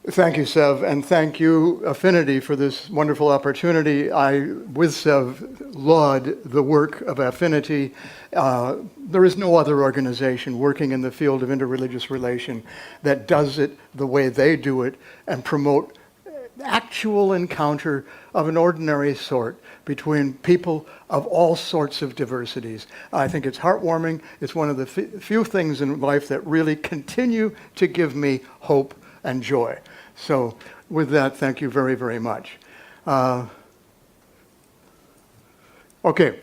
Thank you, Sev, and thank you, Affinity, for this wonderful opportunity. I, with Sev, laud the work of Affinity. There is no other organization working in the field of interreligious relation that does it the way they do it and promote actual encounter of an ordinary sort between people of all sorts of diversities. I think it's heartwarming. It's one of the few things in life that really continue to give me hope and joy. So with that, thank you very, very much. Okay,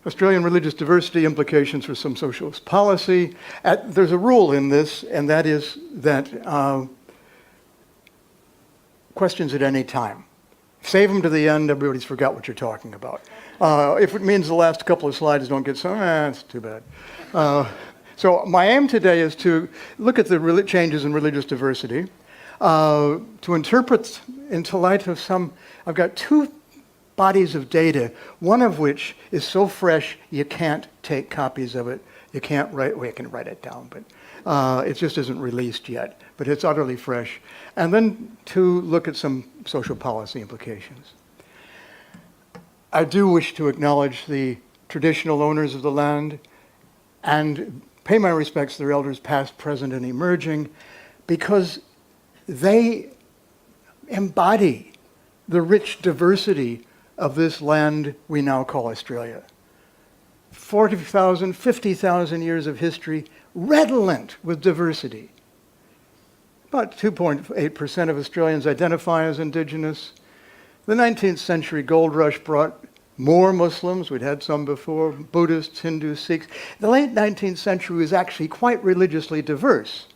Australian religious diversity implications for some socialist policy. There's a rule in this, and that is that questions at any time. Save them to the end, everybody's forgot what you're talking about. If it means the last couple of slides don't get some, it's too bad. So my aim today is to look at the changes in religious diversity, to interpret into light of some, I've got two bodies of data, one of which is so fresh you can't take copies of it. You can't write, well, you can write it down, but it just isn't released yet, but it's utterly fresh. And then to look at some social policy implications. I do wish to acknowledge the traditional owners of the land and pay my respects to their elders past, present, and emerging, because they embody the rich diversity of this land we now call Australia. 40,000, 50,000 years of history, redolent with diversity. About 2.8% of Australians identify as Indigenous. The 19th century gold rush brought more Muslims, we'd had some before, Buddhists, Hindus, Sikhs. The late 19th century was actually quite religiously diverse.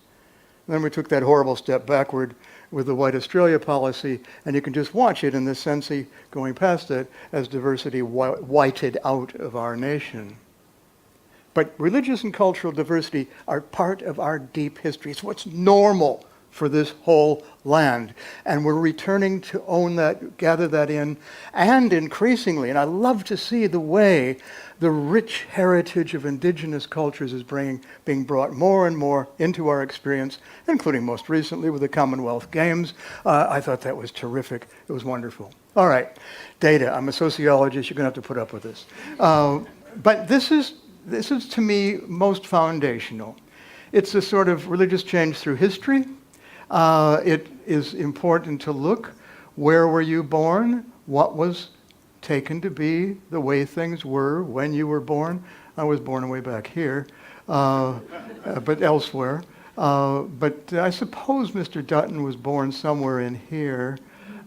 Then we took that horrible step backward with the White Australia policy, and you can just watch it in the sense going past it as diversity whited out of our nation. But religious and cultural diversity are part of our deep history. It's what's normal for this whole land. And we're returning to own that, gather that in, and increasingly, and I love to see the way the rich heritage of indigenous cultures is being brought more and more into our experience, including most recently with the Commonwealth Games. I thought that was terrific. It was wonderful. All right, data. I'm a sociologist. You're going to have to put up with this. But this is to me most foundational. It's a sort of religious change through history. It is important to look, where were you born? What was taken to be the way things were when you were born? I was born way back here, but elsewhere. But I suppose Mr. Dutton was born somewhere in here,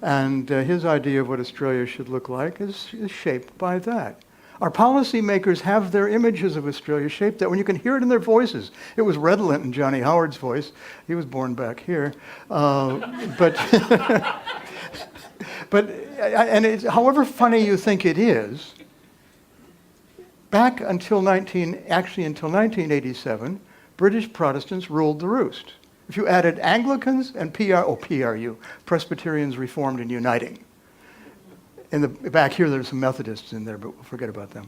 and his idea of what Australia should look like is shaped by that. Our policymakers have their images of Australia shaped that when you can hear it in their voices. It was redolent in Johnny Howard's voice. He was born back here. But however funny you think it is, back until 1987, British Protestants ruled the roost. If you added Anglicans and PRU, Presbyterians Reformed and Uniting. In the back here, there's some Methodists in there, but we'll forget about them.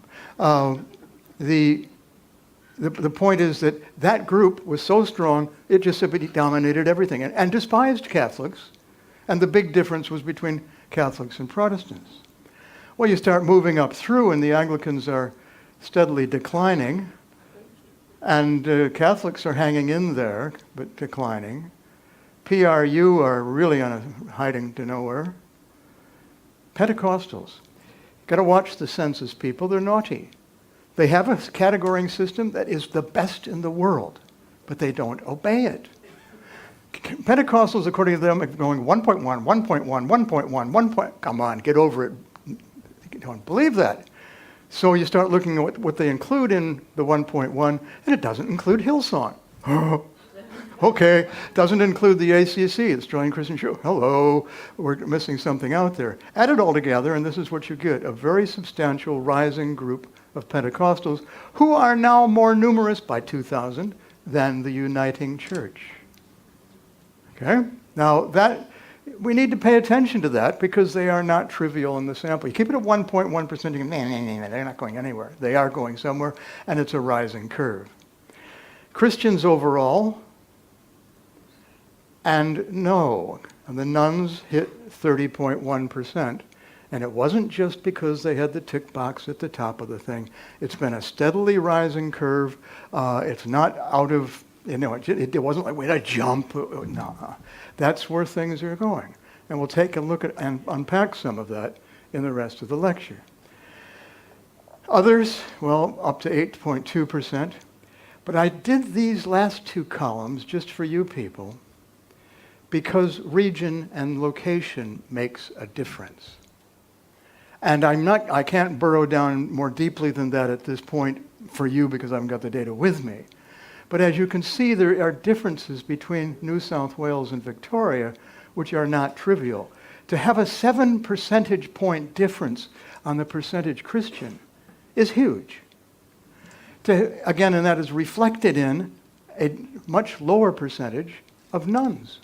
The point is that group was so strong, it just dominated everything and despised Catholics. And the big difference was between Catholics and Protestants. Well, you start moving up through, and the Anglicans are steadily declining, and Catholics are hanging in there, but declining. PRU are really hiding to nowhere. Pentecostals. Got to watch the census people. They're naughty. They have a categorizing system that is the best in the world, but they don't obey it. Pentecostals, according to them, are going 1.1, 1.1, 1.1, 1. Come on, get over it. You don't believe that. So you start looking at what they include in the 1.1, and it doesn't include Hillsong. Okay, doesn't include the ACC, the Australian Christian Show. Hello, we're missing something out there. Add it all together, and this is what you get, a very substantial rising group of Pentecostals who are now more numerous by 2000 than the Uniting Church. Okay, now we need to pay attention to that because they are not trivial in the sample. You keep it at 1.1%, you go, they're not going anywhere. They are going somewhere, and it's a rising curve. Christians overall, and no, And the nuns hit 30.1%. And it wasn't just because they had the tick box at the top of the thing. It's been a steadily rising curve. It's not out of, it wasn't like, wait, I jump. No, that's where things are going. And we'll take a look at and unpack some of that in the rest of the lecture. Others, well, up to 8.2%. But I did these last two columns just for you people because region and location makes a difference. And I can't burrow down more deeply than that at this point for you because I haven't got the data with me. But as you can see, there are differences between New South Wales and Victoria, which are not trivial. To have a 7 percentage point difference on the percentage Christian is huge. Again, and that is reflected in a much lower percentage of nuns.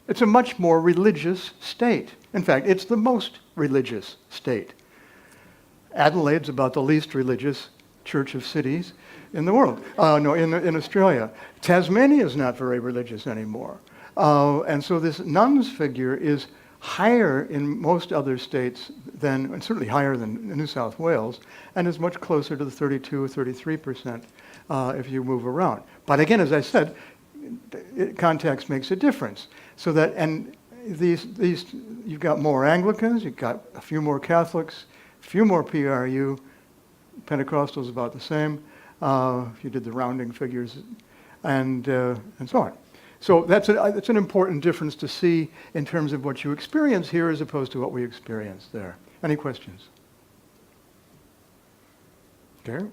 It's a much more religious state. In fact, it's the most religious state. Adelaide about the least religious church of cities in the world. In Australia. Tasmania is not very religious anymore. And so this nuns figure is higher in most other states than, and certainly higher than New South Wales, and is much closer to the 32 or 33% if you move around. But again, as I said, context makes a difference. So that, and these you've got more Anglicans, you've got a few more Catholics, a few more PRU, Pentecostals about the same, if you did the rounding figures, and so on. So that's an important difference to see in terms of what you experience here as opposed to what we experience there. Any questions? Okay.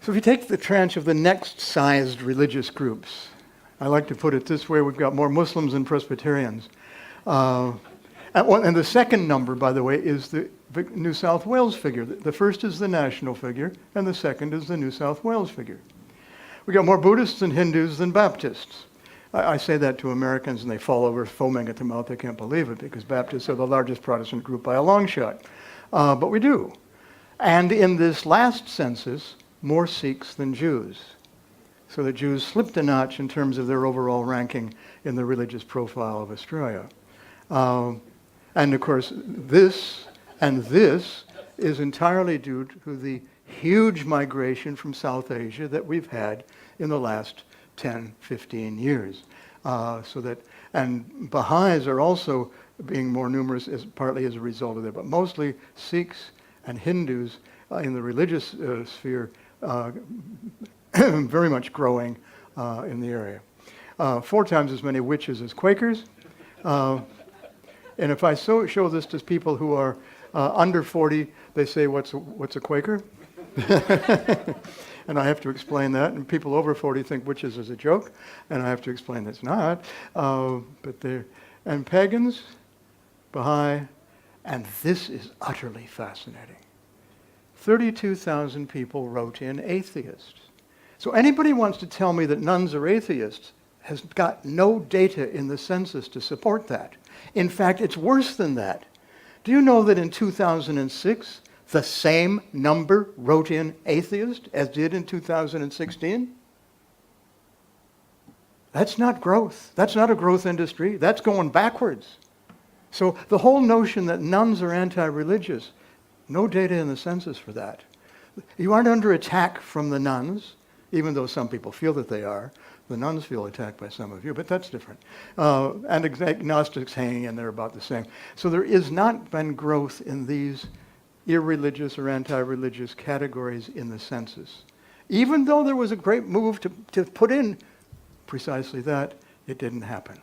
So if you take the tranche of the next sized religious groups, I like to put it this way, we've got more Muslims than Presbyterians. And the second number, by the way, is the New South Wales figure. The first is the national figure, and the second is the New South Wales figure. We got more Buddhists and Hindus than Baptists. I say that to Americans and they fall over foaming at the mouth. They can't believe it because Baptists are the largest Protestant group by a long shot. But we do. And in this last census, more Sikhs than Jews. So the Jews slipped a notch in terms of their overall ranking in the religious profile of Australia. And of course, this is entirely due to the huge migration from South Asia that we've had in the last 10, 15 years. And Baha'is are also being more numerous partly as a result of that, but mostly Sikhs and Hindus in the religious sphere very much growing in the area. 4 times as many witches as Quakers. And if I show this to people who are under 40, they say, what's a Quaker? And I have to explain that, and people over 40 think witches is a joke, and I have to explain it's not. And pagans, Baha'i, and this is utterly fascinating. 32,000 people wrote in atheists. So anybody wants to tell me that nuns are atheists has got no data in the census to support that. In fact, it's worse than that. Do you know that in 2006, the same number wrote in atheist as did in 2016? That's not growth. That's not a growth industry. That's going backwards. So the whole notion that nuns are anti-religious, no data in the census for that. You aren't under attack from the nuns, even though some people feel that they are. The nuns feel attacked by some of you, but that's different. And agnostics hanging in there about the same. So there has not been growth in these irreligious or anti-religious categories in the census. Even though there was a great move to put in precisely that, it didn't happen.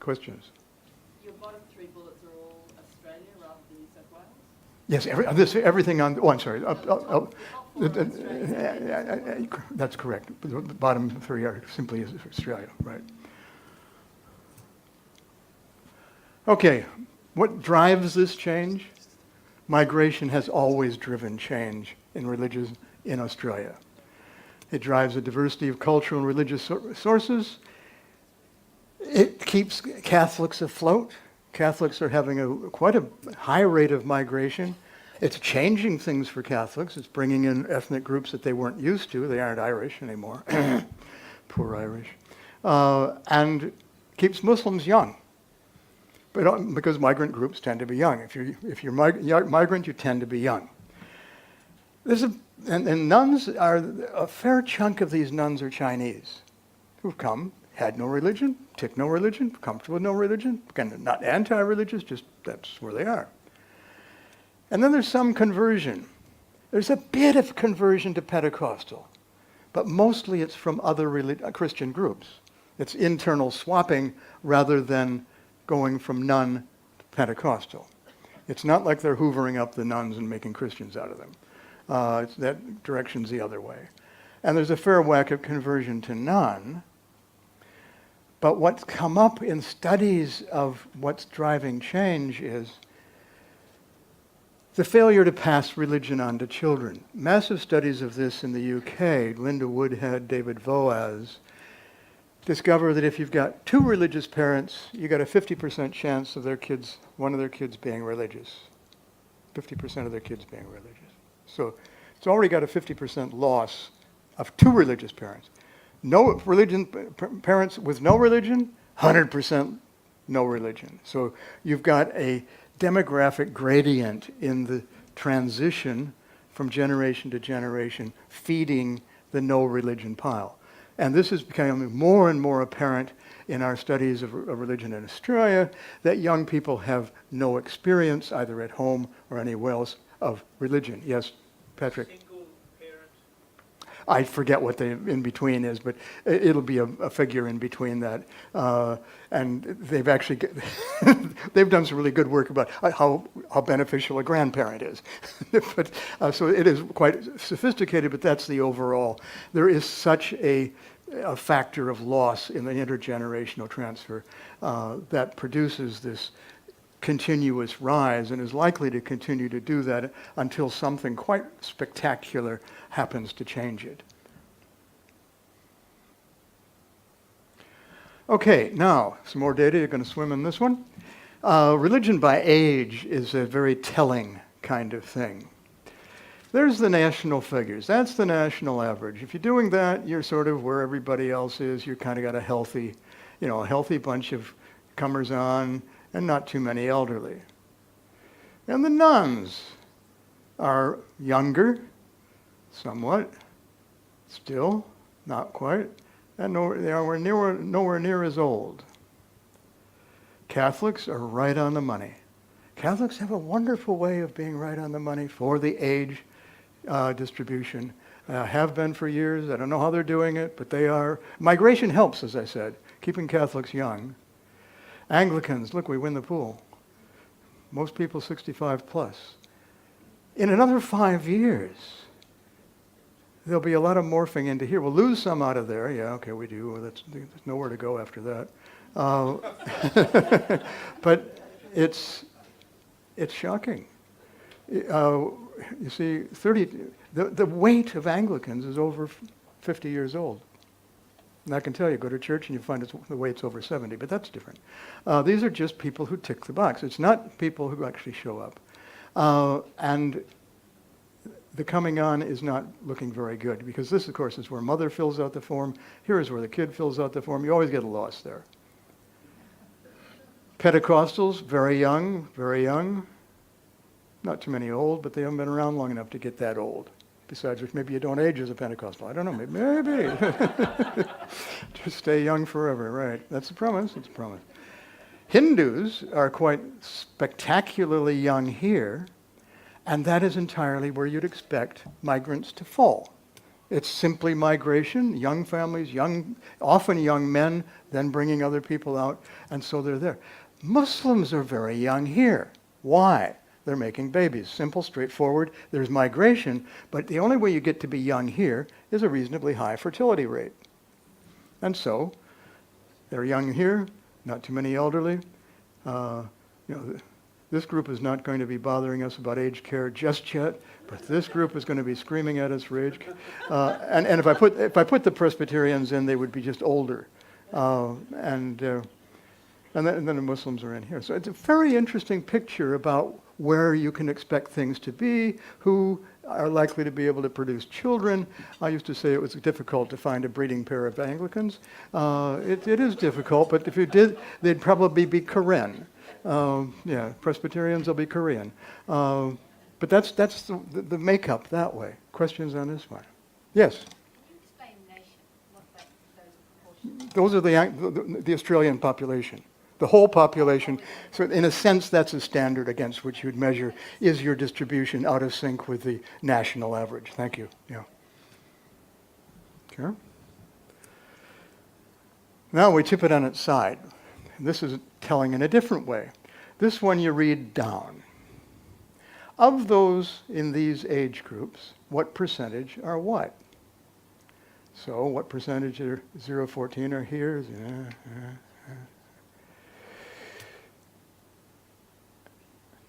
Questions? Your bottom 3 bullets are all Australia rather than New South Wales? Yes, everything on, I'm sorry. That's correct. The bottom 3 are simply Australia, right. Okay, what drives this change? Migration has always driven change in religion in Australia. It drives a diversity of cultural and religious sources. It keeps Catholics afloat. Catholics are having quite a high rate of migration. It's changing things for Catholics. It's bringing in ethnic groups that they weren't used to. They aren't Irish anymore. Poor Irish. And keeps Muslims young. But because migrant groups tend to be young. If you're migrant, you tend to be young. And nuns are, a fair chunk of these nuns are Chinese who've come, had no religion, took no religion, comfortable with no religion, kind of not anti-religious, just that's where they are. And then there's some conversion. There's a bit of conversion to Pentecostal, but mostly it's from other Christian groups. It's internal swapping rather than going from nun to Pentecostal. It's not like they're hoovering up the nuns and making Christians out of them. That direction's the other way. And there's a fair whack of conversion to none. But what's come up in studies of what's driving change is the failure to pass religion on to children. Massive studies of this in the UK, Linda Woodhead, David Voaz, discover that if you've got two religious parents, you've got a 50% chance of one of their kids being religious. 50% of their kids being religious. So it's already got a 50% loss of two religious parents. No religion, parents with no religion, 100% no religion. So you've got a demographic gradient in the transition from generation to generation, feeding the no religion pile. And this is becoming more and more apparent in our studies of religion in Australia, that young people have no experience, either at home or anywhere else, of religion. Yes, Patrick? Single parent. I forget what the in-between is, but it'll be a figure in between that. And they've actually, they've done some really good work about how beneficial a grandparent is. But, so it is quite sophisticated, but that's the overall. There is such a factor of loss in the intergenerational transfer that produces this continuous rise and is likely to continue to do that until something quite spectacular happens to change it. Okay, now, some more data. You're going to swim in this one. Religion by age is a very telling kind of thing. There's the national figures. That's the national average. If you're doing that, you're sort of where everybody else is. You're kind of got a healthy bunch of comers on, and not too many elderly. And the nuns are younger, somewhat, still, not quite, and they are nowhere near as old. Catholics are right on the money. Catholics have a wonderful way of being right on the money for the age distribution. Have been for years. I don't know how they're doing it, but they are. Migration helps, as I said, keeping Catholics young. Anglicans, look, we win the pool. Most people 65 plus. In another 5 years, there'll be a lot of morphing into here. We'll lose some out of there. Yeah, okay, we do. Well, there's nowhere to go after that. But it's shocking. You see, the weight of Anglicans is over 50 years old. And I can tell you, go to church and you find the weight's over 70, but that's different. These are just people who tick the box. It's not people who actually show up. And the coming on is not looking very good, because this, of course, is where mother fills out the form. Here is where the kid fills out the form. You always get a loss there. Pentecostals, very young, very young. Not too many old, but they haven't been around long enough to get that old. Besides which, maybe you don't age as a Pentecostal. I don't know, maybe. Just stay young forever, right. That's a promise, it's a promise. Hindus are quite spectacularly young here, and that is entirely where you'd expect migrants to fall. It's simply migration, young families, often young men, then bringing other people out, and so they're there. Muslims are very young here. Why? They're making babies. Simple, straightforward. There's migration, but the only way you get to be young here is a reasonably high fertility rate. And so, they're young here, not too many elderly. This group is not going to be bothering us about aged care just yet, but this group is going to be screaming at us for aged care. And if I put the Presbyterians in, they would be just older. And then the Muslims are in here. So it's a very interesting picture about where you can expect things to be, who are likely to be able to produce children. I used to say it was difficult to find a breeding pair of Anglicans. It is difficult, but if you did, they'd probably be Korean. Yeah, Presbyterians will be Korean. But that's the makeup that way. Questions on this one? Yes? Can you explain nation, what those Those are proportions? are the Australian population. The whole population. So in a sense, that's a standard against which you'd measure, is your distribution out of sync with the national average? Thank you. Yeah. Sure. Now we tip it on its side. This is telling in a different way. This one you read down. Of those in these age groups, what percentage are what? So what percentage are 0-14 are here?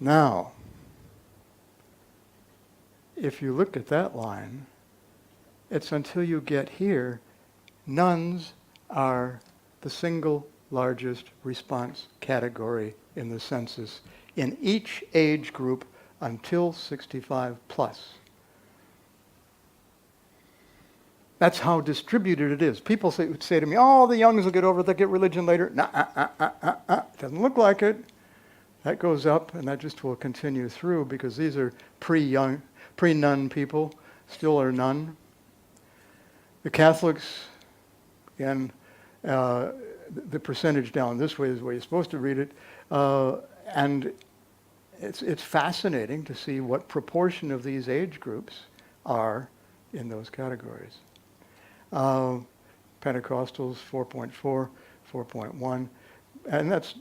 Now, if you look at that line, it's until you get here, nuns are the single largest response category in the census in each age group until 65 plus. That's how distributed it is. People would say to me, oh, the youngs will get over it, they'll get religion later. Doesn't look like it. That goes up, and that just will continue through because these are pre-nun people, still are none. The Catholics, again, the percentage down this way is the way you're supposed to read it, and it's fascinating to see what proportion of these age groups are in those categories. Pentecostals, 4.4, 4.1. And that's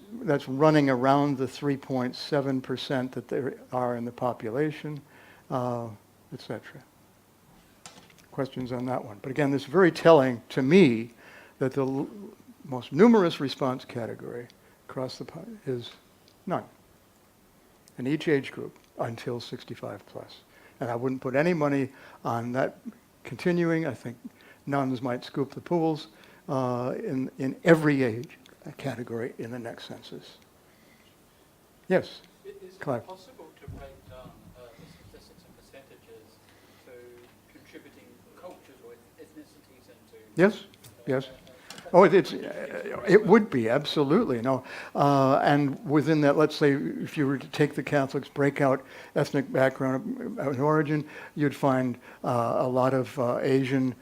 running around the 3.7% that there are in the population, etc. Questions on that one? But again, this is very telling to me that the most numerous response category across is none in each age group until 65 plus. And I wouldn't put any money on that continuing. I think nuns might scoop the pools in every age category in the next census. Yes, Is it Clive. possible to break down the statistics and percentages to contributing cultures or ethnicities into? Yes, yes. Oh, it would be, absolutely. No. And within that, let's say, if you were to take the Catholics, break out ethnic background and origin, you'd find a lot of Asian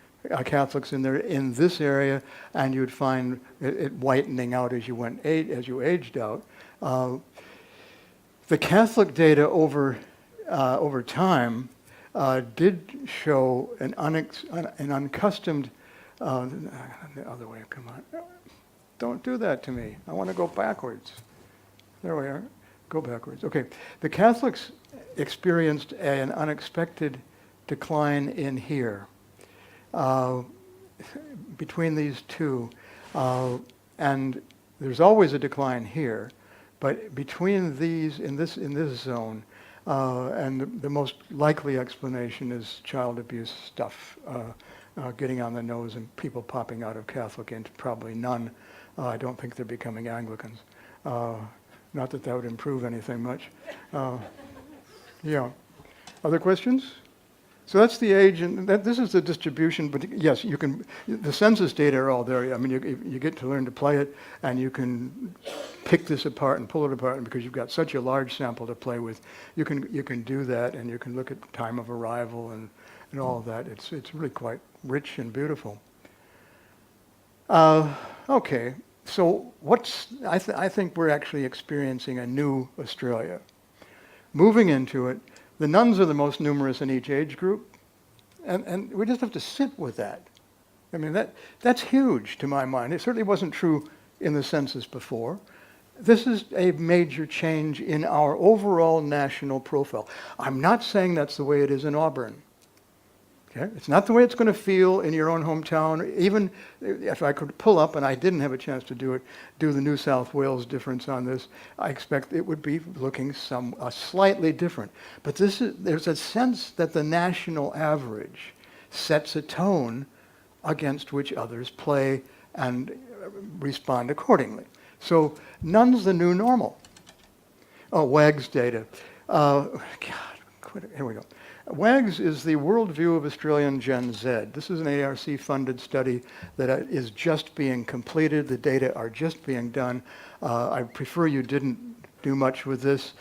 Catholics in there in this area, and you'd find it whitening out as you aged out. The Catholic data over time did show an unaccustomed. The other way, come on! Don't do that to me. I want to go backwards. There we are. Go backwards. Okay. The Catholics experienced an unexpected decline in here. Between these two, and there's always a decline here, but between these in this zone, and the most likely explanation is child abuse stuff, getting on the nose and people popping out of Catholic into probably none. I don't think they're becoming Anglicans. Not that would improve anything much. Yeah. Other questions? So that's the age, and this is the distribution, but yes, you can, the census data are all there. I mean, you get to learn to play it, and you can pick this apart and pull it apart, and because you've got such a large sample to play with, you can do that, and you can look at time of arrival and all of that. It's really quite rich and beautiful. Okay, so I think we're actually experiencing a new Australia. Moving into it, the nuns are the most numerous in each age group, and we just have to sit with that. I mean, that's huge to my mind. It certainly wasn't true in the census before. This is a major change in our overall national profile. I'm not saying that's the way it is in Auburn. Okay? It's not the way it's going to feel in your own hometown. Even if I could pull up, and I didn't have a chance to do the New South Wales difference on this, I expect it would be looking slightly different. But there's a sense that the national average sets a tone against which others play and respond accordingly. So none's the new normal. Oh, WAG's data. Here we go. WAG's is the worldview of Australian Gen Z. This is an ARC-funded study that is just being completed. The data are just being done. I prefer you didn't do much with this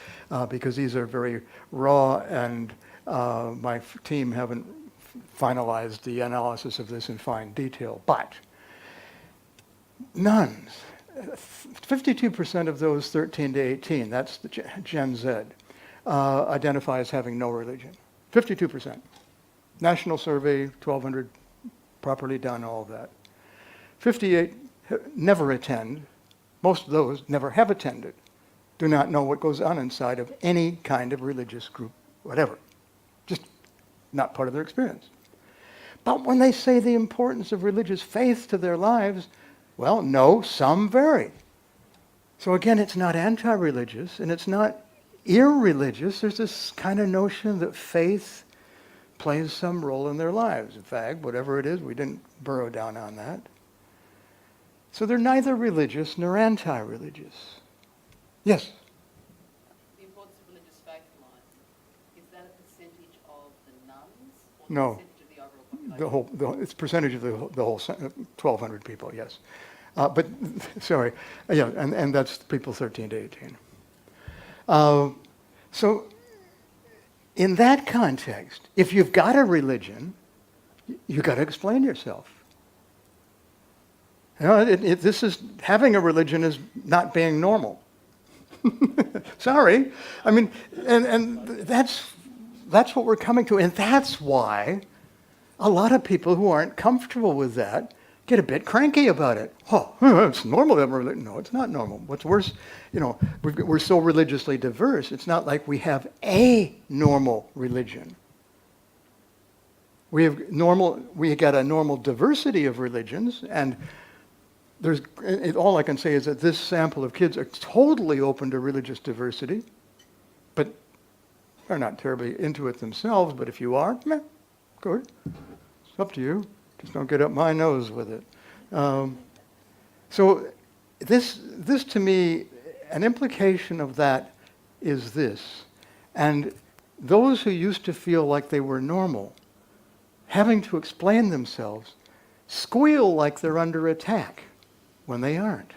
because these are very raw, and my team haven't finalized the analysis of this in fine detail. But nuns, 52% of those 13 to 18, that's the Gen Z, identify as having no religion. 52%. National survey, 1,200, properly done, all of that. 58 never attend. Most of those never have attended. Do not know what goes on inside of any kind of religious group, whatever. Just not part of their experience. But when they say the importance of religious faith to their lives, well, no, some vary. So again, it's not anti-religious, and it's not irreligious. There's this kind of notion that faith plays some role in their lives. In fact, whatever it is, we didn't burrow down on that. So they're neither religious nor anti-religious. Yes? The importance of religious faith line, is that a percentage of the nuns or No. the percentage of the overall population? It's percentage of the whole 1,200 people, yes. But, sorry, yeah, and that's people 13 to 18. So, in that context, if you've got a religion, you've got to explain yourself. You know, this is, having a religion is not being normal. Sorry. I mean, and that's what we're coming to, and that's why a lot of people who aren't comfortable with that get a bit cranky about it. Oh, it's normal to have a religion. No, it's not normal. What's worse, you know, we're so religiously diverse, it's not like we have a normal religion. We got a normal diversity of religions, and all I can say is that this sample of kids are totally open to religious diversity, but they're not terribly into it themselves. But if you are, good. It's up to you. Just don't get up my nose with it. So this to me, an implication of that is this. And those who used to feel like they were normal, having to explain themselves, squeal like they're under attack when they aren't.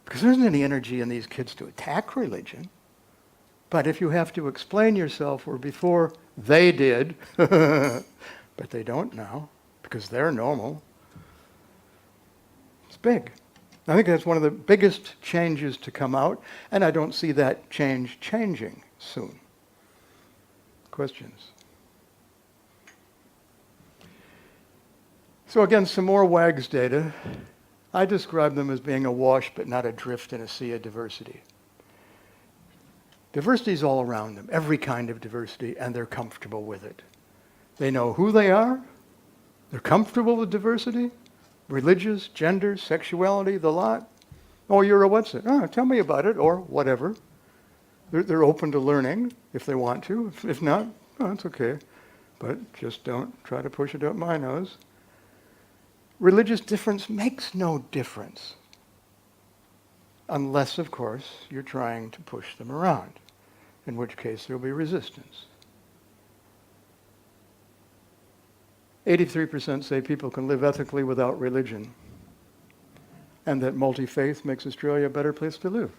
Because there isn't any energy in these kids to attack religion. But if you have to explain yourself, or before they did, but they don't now, because they're normal, it's big. I think that's one of the biggest changes to come out, and I don't see that change changing soon. Questions? So again, some more WAG's data. I describe them as being awash but not adrift in a sea of diversity. Diversity is all around them, every kind of diversity, and they're comfortable with it. They know who they are. They're comfortable with diversity, religious, gender, sexuality, the lot. Oh, you're a what's it? Oh, tell me about it, or whatever. They're open to learning if they want to. If not, oh, it's okay. But just don't try to push it up my nose. Religious difference makes no difference. Unless, of course, you're trying to push them around, in which case there'll be resistance. 83% say people can live ethically without religion, and that multi-faith makes Australia a better place to live.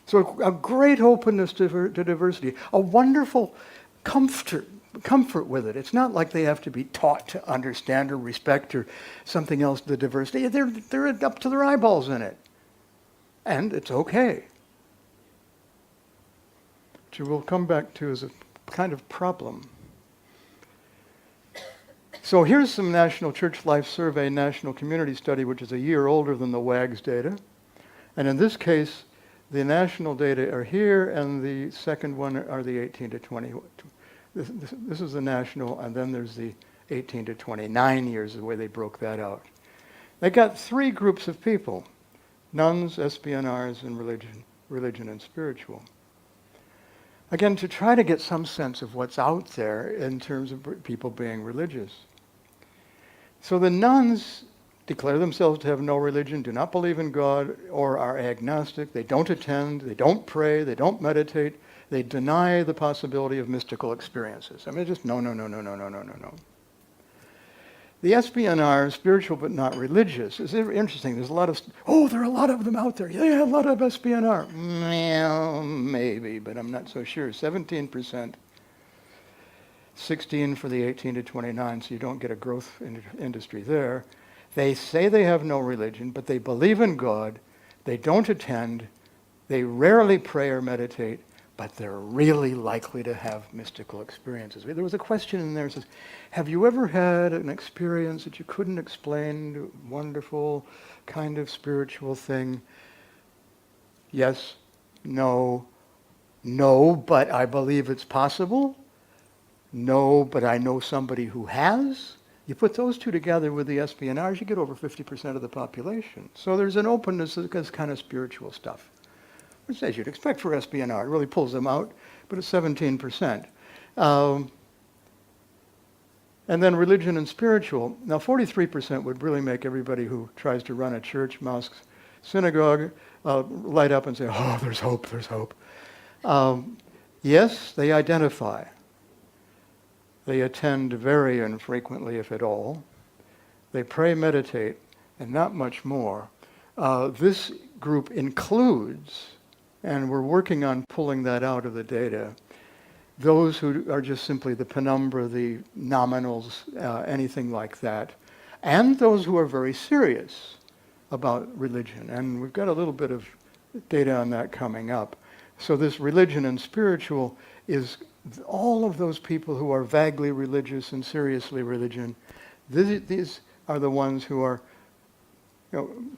So a great openness to diversity, a wonderful comfort with it. It's not like they have to be taught to understand or respect or something else, the diversity. They're up to their eyeballs in it. And it's okay. Which we'll come back to as a kind of problem. So here's some National Church Life Survey National Community Study, which is a year older than the WAG's data. And in this case, the national data are here, and the second one are the 18 to 20. This is the national, and then there's the 18 to 29 years, the way they broke that out. They got three groups of people: nuns, SBNRs, and religion and spiritual. Again, to try to get some sense of what's out there in terms of people being religious. So the nuns declare themselves to have no religion, do not believe in God, or are agnostic. They don't attend, they don't pray, they don't meditate. They deny the possibility of mystical experiences. I mean, just no, no, no, no, no, no, no, no, no. The SBNR, spiritual but not religious, is interesting. There's a lot of, there are a lot of them out there. Yeah, a lot of SBNR. Well, maybe, but I'm not so sure. 17%, 16 for the 18 to 29, so you don't get a growth industry there. They say they have no religion, but they believe in God. They don't attend. They rarely pray or meditate, but they're really likely to have mystical experiences. There was a question in there that says, have you ever had an experience that you couldn't explain, wonderful kind of spiritual thing? Yes, no, no, but I believe it's possible. No, but I know somebody who has. You put those two together with the SBNRs, you get over 50% of the population. So there's an openness to this kind of spiritual stuff, which, as you'd expect for SBNR, it really pulls them out, but it's 17%. And then religion and spiritual. Now, 43% would really make everybody who tries to run a church, mosque, synagogue light up and say, oh, there's hope, there's hope. Yes, they identify. They attend very infrequently, if at all. They pray, meditate, and not much more. This group includes, and we're working on pulling that out of the data, those who are just simply the penumbra, the nominals, anything like that, and those who are very serious about religion. And we've got a little bit of data on that coming up. So this religion and spiritual is all of those people who are vaguely religious and seriously religion. These are the ones who are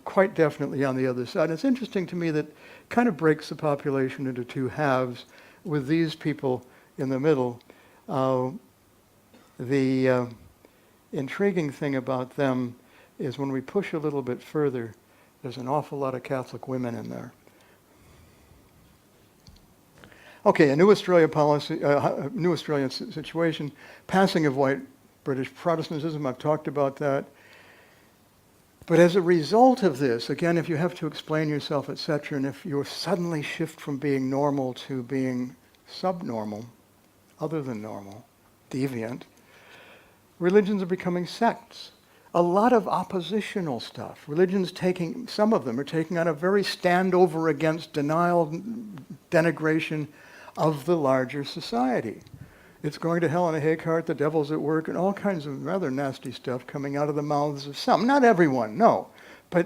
quite definitely on the other side. And it's interesting to me that it kind of breaks the population into two halves with these people in the middle. The intriguing thing about them is when we push a little bit further, there's an awful lot of Catholic women in there. Okay, a new Australia policy, new Australian situation, passing of white British Protestantism, I've talked about that. But as a result of this, again, if you have to explain yourself, etc., and if you suddenly shift from being normal to being subnormal, other than normal, deviant, religions are becoming sects. A lot of oppositional stuff. Religions some of them are taking on a very standover against denial, denigration of the larger society. It's going to hell in a hay cart, the devil's at work, and all kinds of rather nasty stuff coming out of the mouths of some. Not everyone, no. But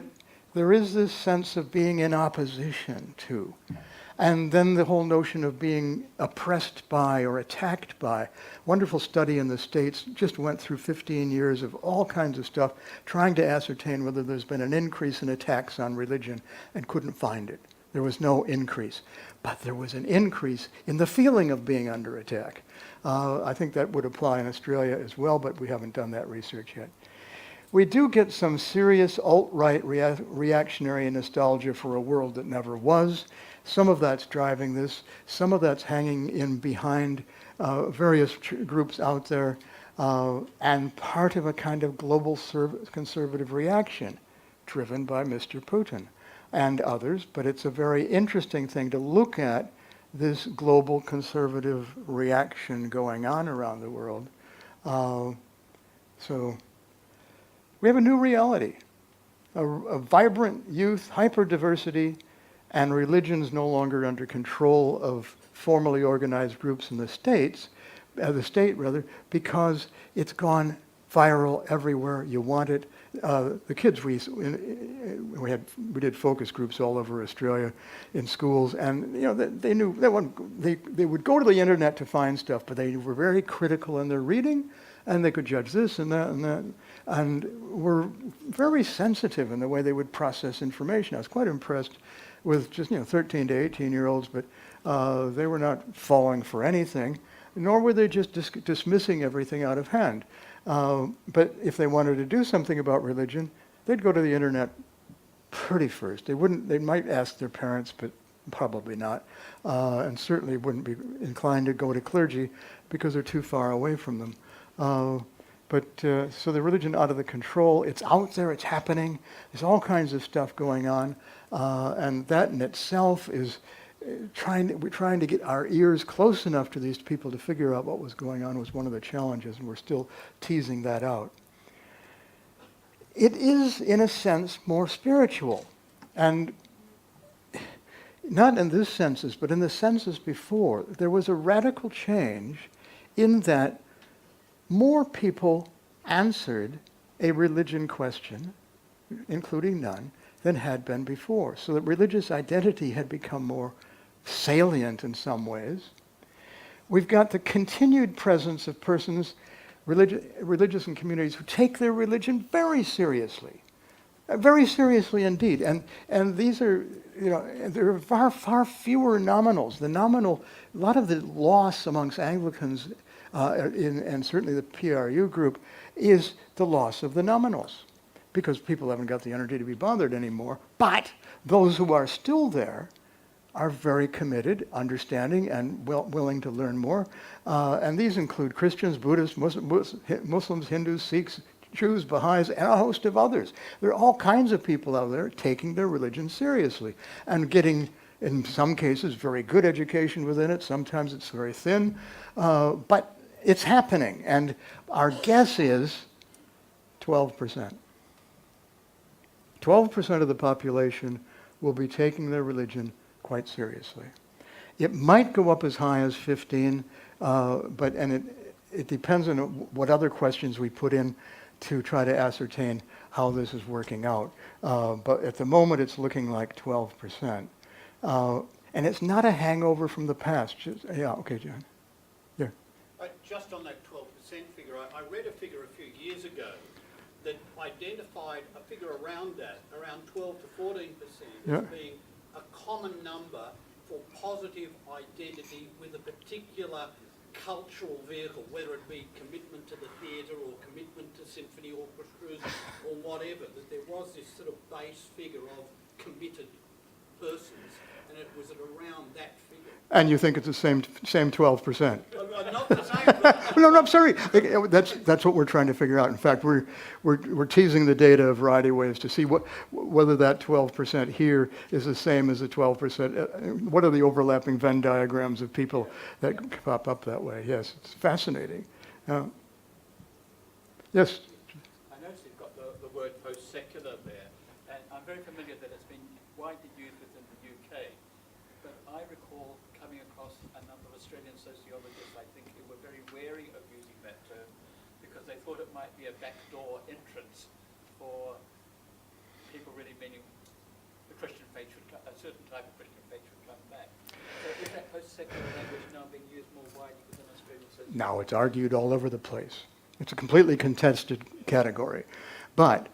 there is this sense of being in opposition to. And then the whole notion of being oppressed by or attacked by. Wonderful study in the States, just went through 15 years of all kinds of stuff, trying to ascertain whether there's been an increase in attacks on religion, and couldn't find it. There was no increase. But there was an increase in the feeling of being under attack. I think that would apply in Australia as well, but we haven't done that research yet. We do get some serious alt-right reactionary nostalgia for a world that never was. Some of that's driving this. Some of that's hanging in behind various groups out there, and part of a kind of global conservative reaction driven by Mr. Putin and others. But it's a very interesting thing to look at, this global conservative reaction going on around the world. So we have a new reality, a vibrant youth, hyper-diversity, and religions no longer under control of formally organized groups in the state rather, because it's gone viral everywhere. You want it. The kids, we did focus groups all over Australia in schools, and they knew they would go to the internet to find stuff, but they were very critical in their reading, and they could judge this and that, and were very sensitive in the way they would process information. I was quite impressed with just 13 to 18-year-olds, but they were not falling for anything, nor were they just dismissing everything out of hand. But if they wanted to do something about religion, they'd go to the internet pretty first. They might ask their parents, but probably not, and certainly wouldn't be inclined to go to clergy because they're too far away from them. But so the religion out of the control, it's out there, it's happening. There's all kinds of stuff going on. And that in itself is we're trying to get our ears close enough to these people to figure out what was going on was one of the challenges, and we're still teasing that out. It is, in a sense, more spiritual. And not in this census, but in the census before, there was a radical change in that more people answered a religion question, including none, than had been before. So that religious identity had become more salient in some ways. We've got the continued presence of persons, religious and communities, who take their religion very seriously indeed. And these are, there are far fewer nominals. The nominal, a lot of the loss amongst Anglicans, and certainly the PRU group, is the loss of the nominals, because people haven't got the energy to be bothered anymore. But those who are still there are very committed, understanding, and willing to learn more. And these include Christians, Buddhists, Muslims, Hindus, Sikhs, Jews, Baha'is, and a host of others. There are all kinds of people out there taking their religion seriously and getting, in some cases, very good education within it. Sometimes it's very thin. But it's happening. And our guess is 12%. 12% of the population will be taking their religion quite seriously. It might go up as high as 15, but it depends on what other questions we put in to try to ascertain how this is working out. But at the moment, it's looking like 12%. And it's not a hangover from the past. Yeah, okay, John. Yeah. Just on that 12% figure, I read a figure a few years ago that identified a figure around that, around 12 to 14%, as being a common number for positive identity with a particular cultural vehicle, whether it be commitment to the theatre or commitment to symphony orchestras or whatever, that there was this sort of base figure of committed persons, and it was at around that figure. And you think it's the same 12%? Not the same. No, I'm sorry. That's what we're trying to figure out. In fact, we're teasing the data a variety of ways to see whether that 12% here is the same as the 12%. What are the overlapping Venn diagrams of people that pop up that way? Yes, it's fascinating. Yes. I noticed you've got the word post-secular there, and I'm very familiar that it's been widely used within the UK, but I recall coming across a number of Australian sociologists, I think, who were very wary of using that term because they thought it might be a backdoor entrance for people really meaning the Christian faith should come, a certain type of Christian faith should come back. So is that post-secular language now being used more widely within Australian sociology? Now it's argued all over the place. It's a completely contested category. But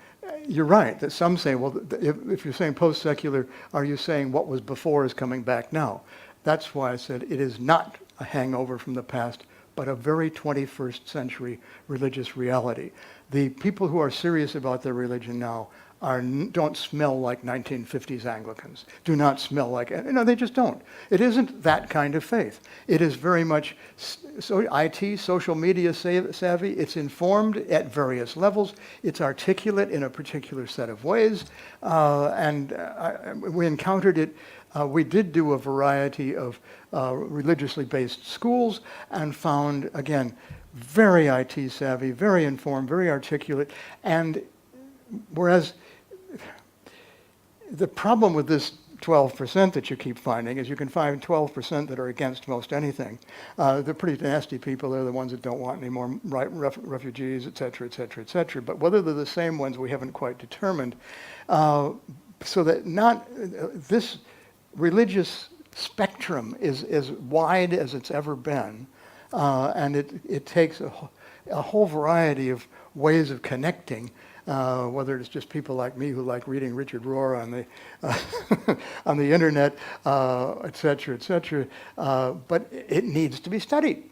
you're right that some say, well, if you're saying post-secular, are you saying what was before is coming back now? That's why I said it is not a hangover from the past, but a very 21st century religious reality. The people who are serious about their religion now don't smell like 1950s Anglicans, do not smell like, they just don't. It isn't that kind of faith. It is very much IT, social media savvy. It's informed at various levels. It's articulate in a particular set of ways. We encountered it. We did do a variety of religiously based schools and found, again, very IT savvy, very informed, very articulate. And whereas the problem with this 12% that you keep finding is you can find 12% that are against most anything. They're pretty nasty people. They're the ones that don't want any more refugees, et cetera, et cetera, et cetera. But whether they're the same ones, we haven't quite determined. So that this religious spectrum is as wide as it's ever been. And it takes a whole variety of ways of connecting, whether it's just people like me who like reading Richard Rohr on the on the internet, et cetera, et cetera. But it needs to be studied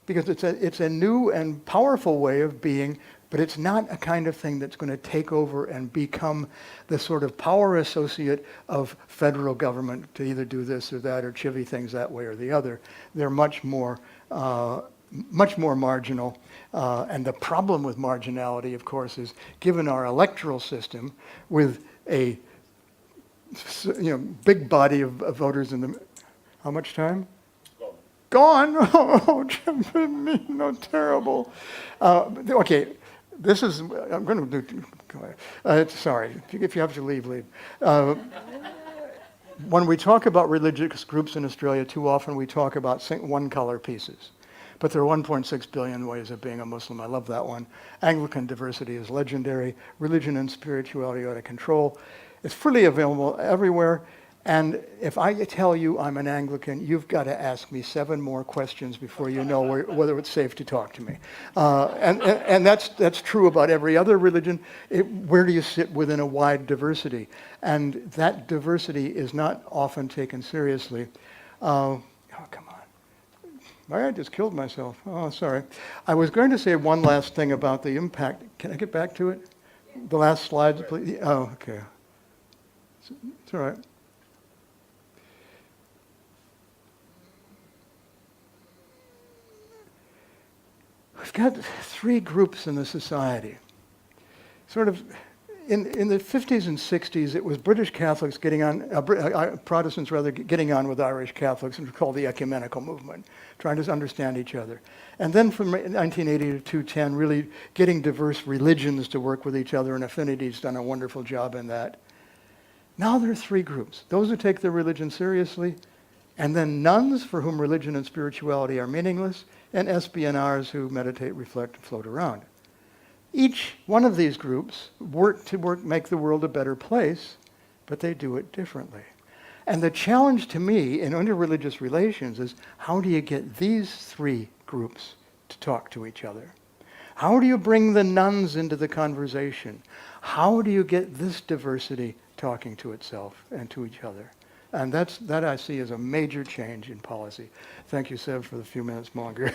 because it's a new and powerful way of being, but it's not a kind of thing that's going to take over and become the sort of power associate of federal government to either do this or that or chivvy things that way or the other. They're much more much more marginal. And the problem with marginality, of course, is given our electoral system with a big body of voters in the... How much time? Gone. Oh, no, terrible. Okay, this is, I'm going to do, sorry, if you have to leave, leave. When we talk about religious groups in Australia, too often we talk about one-color pieces. But there are 1.6 billion ways of being a Muslim. I love that one. Anglican diversity is legendary. Religion and spirituality out of control. It's freely available everywhere. And if I tell you I'm an Anglican, you've got to ask me 7 more questions before you know whether it's safe to talk to me. And that's true about every other religion. Where do you sit within a wide diversity? And that diversity is not often taken seriously. Oh, come on. I just killed myself. Oh, sorry. I was going to say one last thing about the impact. Can I get back to it? The last slide, please. Oh, okay. It's all right. We've got 3 groups in the society. Sort of, in the 50s and 60s, it was British Catholics getting on, Protestants rather, getting on with Irish Catholics, and it was called the ecumenical movement, trying to understand each other. And then from 1980 to 2010, really getting diverse religions to work with each other, and Affinity's done a wonderful job in that. Now there are 3 groups. Those who take their religion seriously, and then nuns for whom religion and spirituality are meaningless, and SBNRs who meditate, reflect, and float around. Each one of these groups make the world a better place, but they do it differently. And the challenge to me in interreligious relations is, how do you get these 3 groups to talk to each other? How do you bring the nuns into the conversation? How do you get this diversity talking to itself and to each other? And that I see as a major change in policy. Thank you, Sev, for the few minutes longer.